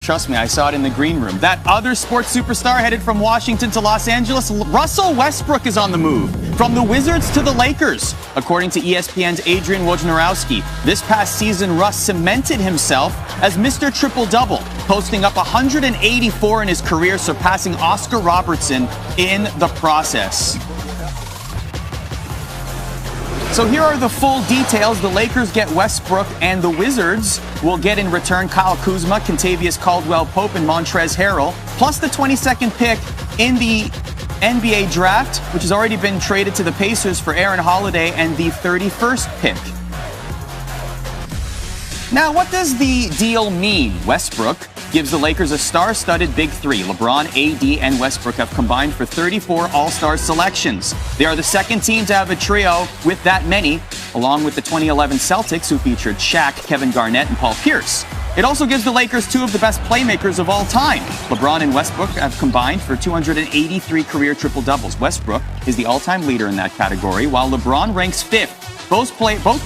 Trust me, I saw it in the green room. That other sports superstar headed from Washington to Los Angeles, Russell Westbrook, is on the move. From the Wizards to the Lakers. According to ESPN's Adrian Wojnarowski, this past season, Russ cemented himself as Mr. Triple-Double, posting up 184 in his career, surpassing Oscar Robertson in the process. So here are the full details. The Lakers get Westbrook, and the Wizards will get in return Kyle Kuzma, Kentavious Caldwell-Pope, and Montrezl Harrell, plus the 22nd pick in the NBA draft, which has already been traded to the Pacers for Aaron Holiday, and the 31st pick. Now, what does the deal mean? Westbrook gives the Lakers a star-studded big three. LeBron, AD, and Westbrook have combined for 34 All-Star selections. They are the second team to have a trio with that many, along with the 2011 Celtics, who featured Shaq, Kevin Garnett, and Paul Pierce. It also gives the Lakers two of the best playmakers of all time. LeBron and Westbrook have combined for 283 career triple-doubles. Westbrook is the all-time leader in that category, while LeBron ranks fifth. Both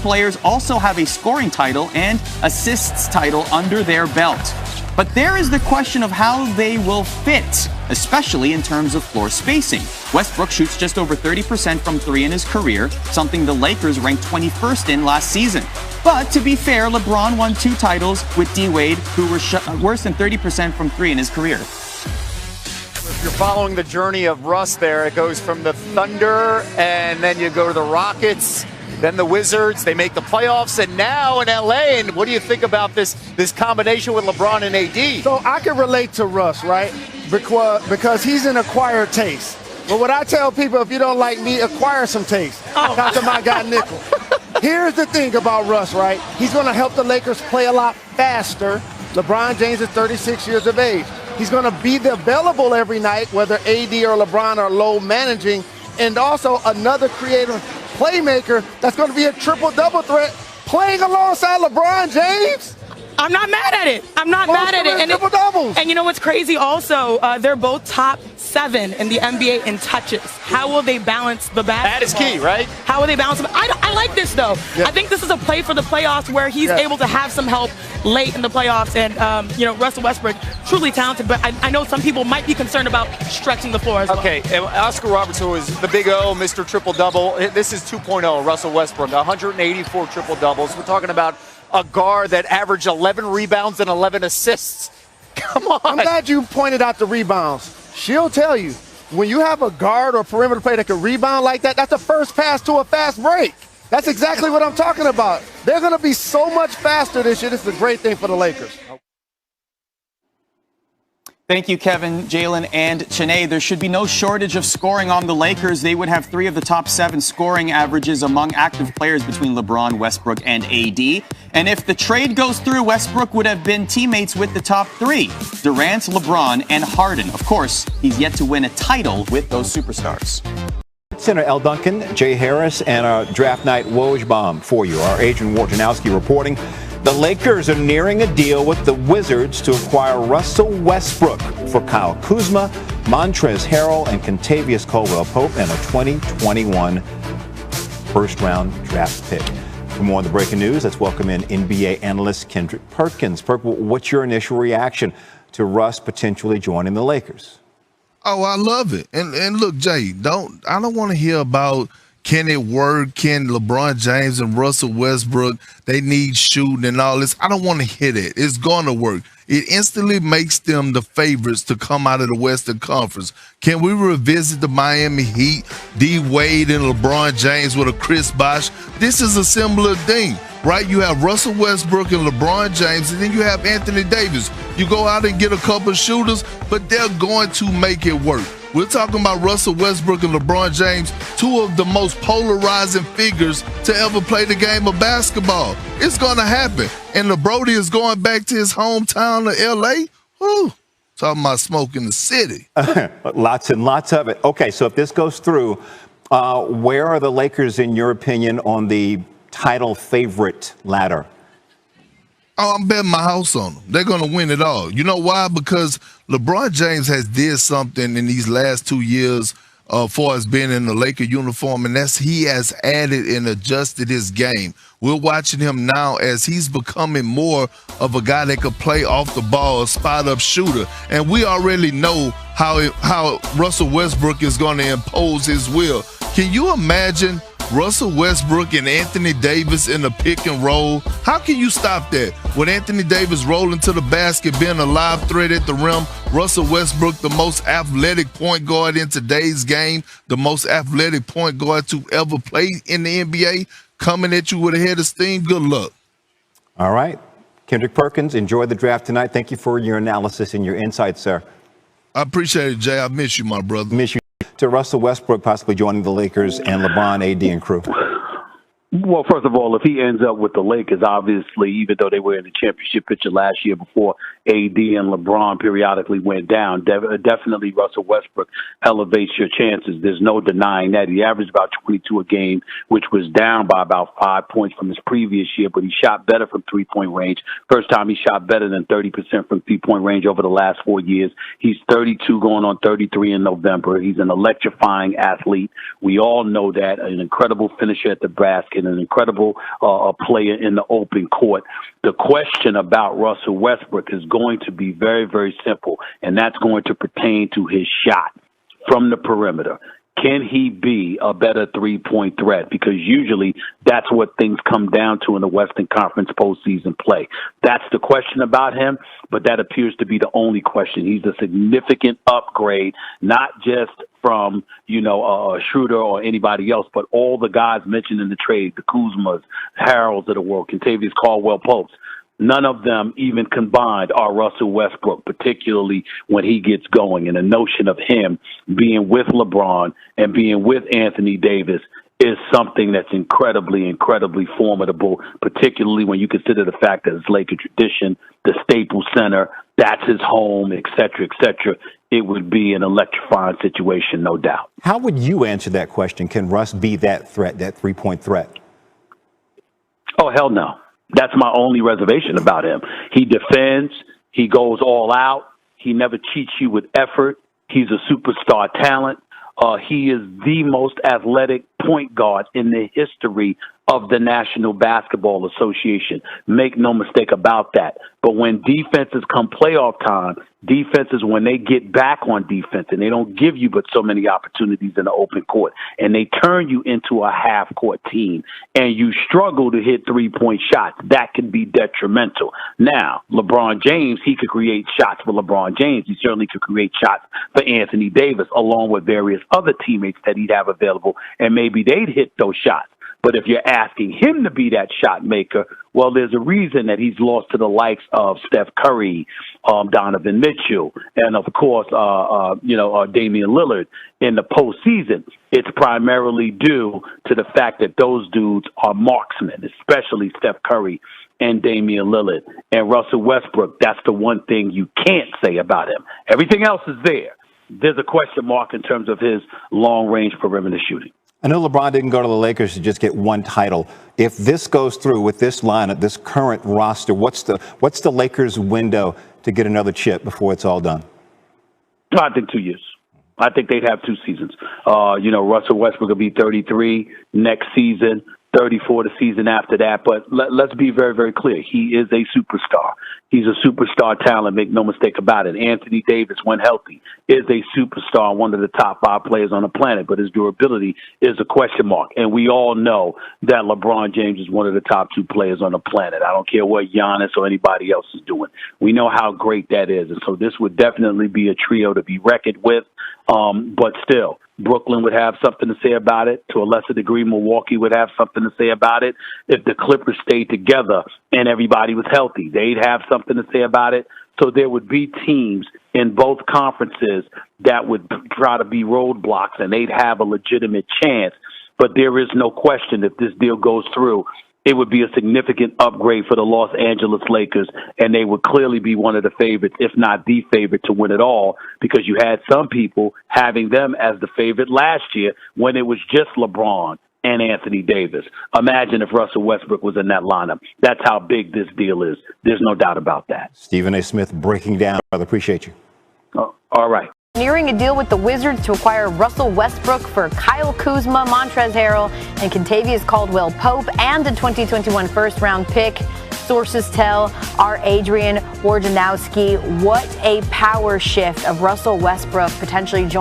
players also have a scoring title and assists title under their belt. But there is the question of how they will fit, especially in terms of floor spacing. Westbrook shoots just over 30% from three in his career, something the Lakers ranked 21st in last season. But to be fair, LeBron won 2 titles with D-Wade, who were worse than 30% from three in his career. If you're following the journey of Russ there, it goes from the Thunder, and then you go to the Rockets, then the Wizards. They make the playoffs, and now in LA. And what do you think about this combination with LeBron and AD? So I can relate to Russ, right? Because he's an acquired taste. But what I tell people, if you don't like me, acquire some taste. Talk to my guy Nickel. Here's the thing about Russ, right? He's going to help the Lakers play a lot faster. LeBron James is 36 years of age. He's going to be available every night, whether AD or LeBron are low managing. And also another creative playmaker that's going to be a triple-double threat playing alongside LeBron James. I'm not mad at it. I'm not mad at it. And you know what's crazy also? They're both top 7 in the NBA in touches. How will they balance the basketball? That is key, right? How will they balance it? I like this, though. Yeah. I think this is a play for the playoffs where he's able to have some help late in the playoffs. And, Russell Westbrook, truly talented, but I know some people might be concerned about stretching the floor as well. Okay, and Oscar Robertson was the big O, Mr. Triple-Double. This is 2.0, Russell Westbrook, 184 triple-doubles. We're talking about a guard that averaged 11 rebounds and 11 assists. Come on. I'm glad you pointed out the rebounds. She'll tell you, when you have a guard or perimeter player that can rebound like that, that's the first pass to a fast break. That's exactly what I'm talking about. They're going to be so much faster this year. This is a great thing for the Lakers. Thank you, Kevin, Jalen, and Chiney. There should be no shortage of scoring on the Lakers. They would have 3 of the top 7 scoring averages among active players between LeBron, Westbrook, and AD. And if the trade goes through, Westbrook would have been teammates with the top 3, Durant, LeBron, and Harden. Of course, he's yet to win a title with those superstars. Center L. Duncan, Jay Harris, and our draft night Woj bomb for you. Our Adrian Wojnarowski reporting. The Lakers are nearing a deal with the Wizards to acquire Russell Westbrook for Kyle Kuzma, Montrezl Harrell, and Kentavious Caldwell-Pope, and a 2021 first-round draft pick. For more on the breaking news, let's welcome in NBA analyst Kendrick Perkins. What's your initial reaction to Russ potentially joining the Lakers? Oh, I love it. And look, Jay, I don't want to hear about can it work? Can LeBron James and Russell Westbrook, they need shooting and all this? I don't want to hear that. It's going to work. It instantly makes them the favorites to come out of the Western Conference. Can we revisit the Miami Heat, D-Wade and LeBron James with a Chris Bosh? This is a similar thing, right? You have Russell Westbrook and LeBron James, and then you have Anthony Davis. You go out and get a couple shooters, but they're going to make it work. We're talking about Russell Westbrook and LeBron James, 2 of the most polarizing figures to ever play the game of basketball. It's going to happen. And LeBron is going back to his hometown of L.A. Woo. Talking about smoke in the city. Lots and lots of it. Okay, so if this goes through, where are the Lakers, in your opinion, on the title favorite ladder? Oh, I'm betting my house on them. They're going to win it all. You know why? Because LeBron James has did something in these last 2 years far as being in the Laker uniform, and that's he has added and adjusted his game. We're watching him now as he's becoming more of a guy that could play off the ball, a spot-up shooter. And we already know how Russell Westbrook is going to impose his will. Can you imagine Russell Westbrook and Anthony Davis in a pick and roll? How can you stop that? With Anthony Davis rolling to the basket, being a live threat at the rim, Russell Westbrook, the most athletic point guard in today's game, the most athletic point guard to ever play in the NBA, coming at you with a head of steam. Good luck. All right. Kendrick Perkins, enjoy the draft tonight. Thank you for your analysis and your insights, sir. I appreciate it, Jay. I miss you, my brother. Miss you. To Russell Westbrook possibly joining the Lakers and LeBron, AD, and crew. Well, first of all, if he ends up with the Lakers, obviously, even though they were in the championship picture last year before AD and LeBron periodically went down, definitely Russell Westbrook elevates your chances. There's no denying that. He averaged about 22 a game, which was down by about 5 points from his previous year, but he shot better from three-point range. First time he shot better than 30% from three-point range over the last 4 years. He's 32 going on 33 in November. He's an electrifying athlete. We all know that, an incredible finisher at the basket, an incredible player in the open court. The question about Russell Westbrook is going to be very, very simple, and that's going to pertain to his shot from the perimeter. Can he be a better three-point threat? Because usually that's what things come down to in the Western Conference postseason play. That's the question about him, but that appears to be the only question. He's a significant upgrade, not just from, Schroeder or anybody else, but all the guys mentioned in the trade, the Kuzmas, Harrells of the world, Kentavious Caldwell-Popes. None of them even combined are Russell Westbrook, particularly when he gets going. And the notion of him being with LeBron and being with Anthony Davis is something that's incredibly, incredibly formidable, particularly when you consider the fact that it's Laker tradition, the Staples Center, that's his home, et cetera, et cetera. It would be an electrifying situation, no doubt. How would you answer that question? Can Russ be that threat, that three-point threat? Oh, hell no. That's my only reservation about him. He defends. He goes all out. He never cheats you with effort. He's a superstar talent. He is the most athletic point guard in the history of the National Basketball Association. Make no mistake about that. But when defenses come playoff time, defenses, when they get back on defense and they don't give you but so many opportunities in the open court, and they turn you into a half-court team, and you struggle to hit three-point shots, that can be detrimental. Now, LeBron James, he could create shots for LeBron James. He certainly could create shots for Anthony Davis, along with various other teammates that he'd have available, and maybe they'd hit those shots. But if you're asking him to be that shot maker, well, there's a reason that he's lost to the likes of Steph Curry, Donovan Mitchell, and of course, Damian Lillard in the postseason. It's primarily due to the fact that those dudes are marksmen, especially Steph Curry and Damian Lillard. And Russell Westbrook, that's the one thing you can't say about him. Everything else is there. There's a question mark in terms of his long-range perimeter shooting. I know LeBron didn't go to the Lakers to just get one title. If this goes through with this lineup, this current roster, what's the Lakers' window to get another chip before it's all done? I think 2 years. I think they'd have 2 seasons. Russell Westbrook will be 33 next season, 34 the season after that. But let's be very, very clear. He is a superstar. He's a superstar talent, make no mistake about it. Anthony Davis, when healthy, is a superstar, one of the top 5 players on the planet, but his durability is a question mark. And we all know that LeBron James is one of the top 2 players on the planet. I don't care what Giannis or anybody else is doing. We know how great that is. And so this would definitely be a trio to be reckoned with. But still, Brooklyn would have something to say about it. To a lesser degree, Milwaukee would have something to say about it. If the Clippers stayed together and everybody was healthy, they'd have something to say about it. So there would be teams in both conferences that would try to be roadblocks, and they'd have a legitimate chance. But there is no question if this deal goes through, it would be a significant upgrade for the Los Angeles Lakers, and they would clearly be one of the favorites, if not the favorite, to win it all, because you had some people having them as the favorite last year when it was just LeBron and Anthony Davis. Imagine if Russell Westbrook was in that lineup. That's how big this deal is. There's no doubt about that. Stephen A. Smith breaking down. Brother, appreciate you. All right. nearing a deal with the Wizards to acquire Russell Westbrook for Kyle Kuzma, Montrezl Harrell, and Kentavious Caldwell-Pope, and a 2021 first-round pick. Sources tell our Adrian Wojnarowski what a power shift of Russell Westbrook potentially joining